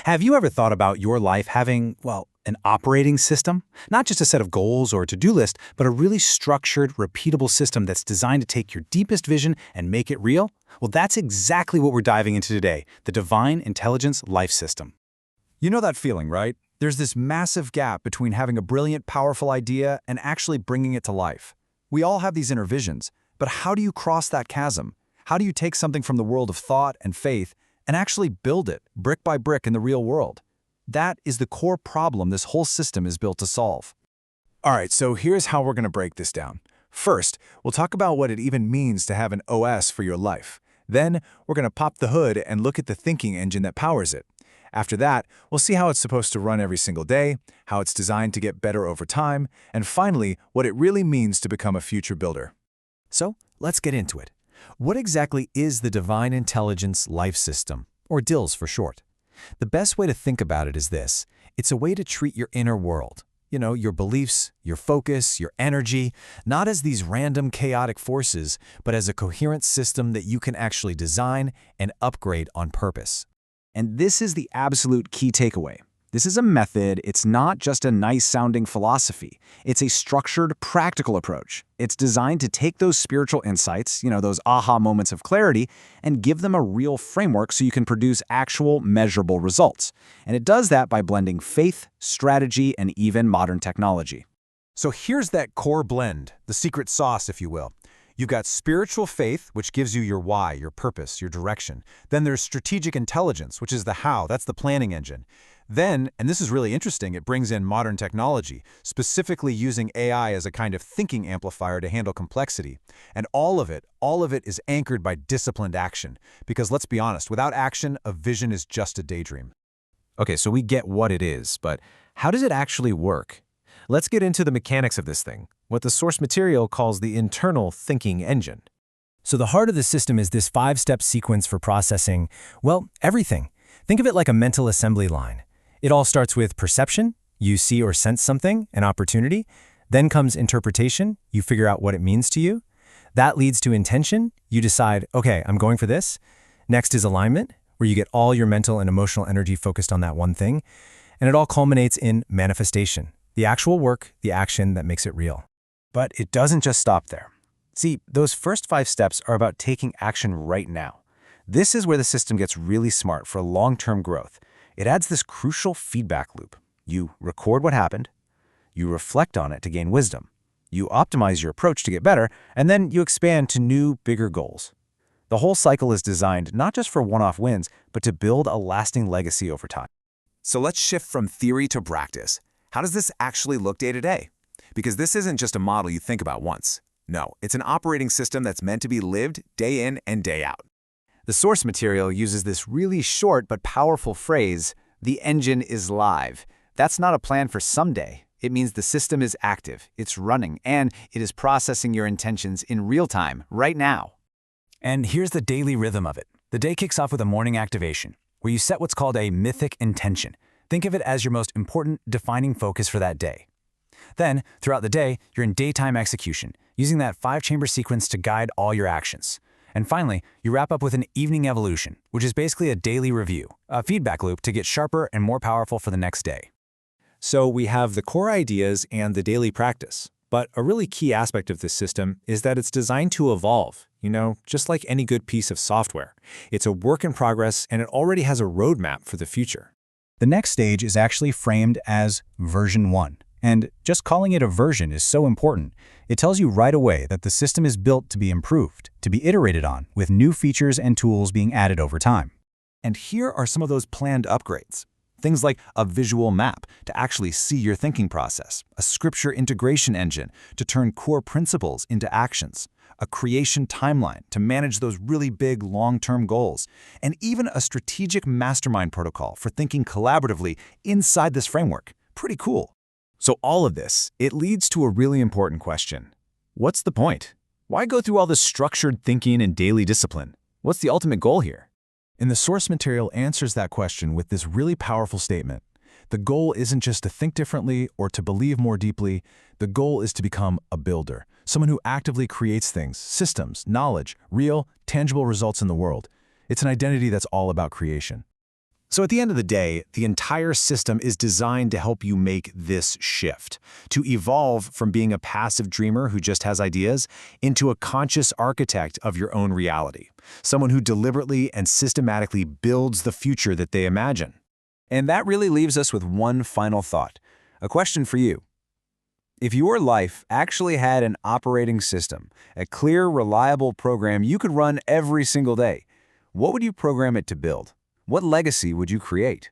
Have you ever thought about your life having, well, an operating system? Not just a set of goals or to-do list, but a really structured, repeatable system that's designed to take your deepest vision and make it real? Well, that's exactly what we're diving into today, the Divine Intelligence Life System. You know that feeling, right? There's this massive gap between having a brilliant, powerful idea and actually bringing it to life. We all have these inner visions, but how do you cross that chasm? How do you take something from the world of thought and faith and actually build it, brick by brick, in the real world? That is the core problem this whole system is built to solve. All right, so here's how we're going to break this down. First, we'll talk about what it even means to have an OS for your life. Then, we're going to pop the hood and look at the thinking engine that powers it. After that, we'll see how it's supposed to run every single day, how it's designed to get better over time, and finally, what it really means to become a future builder. So, let's get into it. What exactly is the Divine Intelligence Life System, or DILS for short? The best way to think about it is this. It's a way to treat your inner world, your beliefs, your focus, your energy, not as these random chaotic forces, but as a coherent system that you can actually design and upgrade on purpose. And this is the absolute key takeaway. This is a method, it's not just a nice-sounding philosophy. It's a structured, practical approach. It's designed to take those spiritual insights, those aha moments of clarity, and give them a real framework so you can produce actual, measurable results. And it does that by blending faith, strategy, and even modern technology. So here's that core blend, the secret sauce, if you will. You've got spiritual faith, which gives you your why, your purpose, your direction. Then there's strategic intelligence, which is the how, that's the planning engine. Then, and this is really interesting, it brings in modern technology, specifically using AI as a kind of thinking amplifier to handle complexity. And all of it is anchored by disciplined action. Because let's be honest, without action, a vision is just a daydream. Okay, so we get what it is, but how does it actually work? Let's get into the mechanics of this thing, what the source material calls the internal thinking engine. So the heart of the system is this 5-step sequence for processing, well, everything. Think of it like a mental assembly line. It all starts with perception. You see or sense something, an opportunity. Then comes interpretation. You figure out what it means to you. That leads to intention. You decide, okay, I'm going for this. Next is alignment, where you get all your mental and emotional energy focused on that one thing. And it all culminates in manifestation, the actual work, the action that makes it real. But it doesn't just stop there. See, those first 5 steps are about taking action right now. This is where the system gets really smart for long-term growth. It adds this crucial feedback loop. You record what happened, you reflect on it to gain wisdom, you optimize your approach to get better, and then you expand to new, bigger goals. The whole cycle is designed not just for one-off wins, but to build a lasting legacy over time. So let's shift from theory to practice. How does this actually look day to day? Because this isn't just a model you think about once. No, it's an operating system that's meant to be lived day in and day out. The source material uses this really short but powerful phrase, "The engine is live." That's not a plan for someday. It means the system is active, it's running, and it is processing your intentions in real time, right now. And here's the daily rhythm of it. The day kicks off with a morning activation, where you set what's called a mythic intention. Think of it as your most important defining focus for that day. Then, throughout the day, you're in daytime execution, using that 5-chamber sequence to guide all your actions. And finally, you wrap up with an evening evolution, which is basically a daily review, a feedback loop to get sharper and more powerful for the next day. So we have the core ideas and the daily practice. But a really key aspect of this system is that it's designed to evolve, just like any good piece of software. It's a work in progress, and it already has a roadmap for the future. The next stage is actually framed as version 1. And just calling it a version is so important. It tells you right away that the system is built to be improved, to be iterated on, with new features and tools being added over time. And here are some of those planned upgrades. Things like a visual map to actually see your thinking process, a scripture integration engine to turn core principles into actions, a creation timeline to manage those really big long-term goals, and even a strategic mastermind protocol for thinking collaboratively inside this framework. Pretty cool. So all of this, it leads to a really important question. What's the point? Why go through all this structured thinking and daily discipline? What's the ultimate goal here? And the source material answers that question with this really powerful statement. The goal isn't just to think differently or to believe more deeply. The goal is to become a builder, someone who actively creates things, systems, knowledge, real, tangible results in the world. It's an identity that's all about creation. So at the end of the day, the entire system is designed to help you make this shift, to evolve from being a passive dreamer who just has ideas into a conscious architect of your own reality, someone who deliberately and systematically builds the future that they imagine. And that really leaves us with one final thought. A question for you. If your life actually had an operating system, a clear, reliable program you could run every single day, what would you program it to build? What legacy would you create?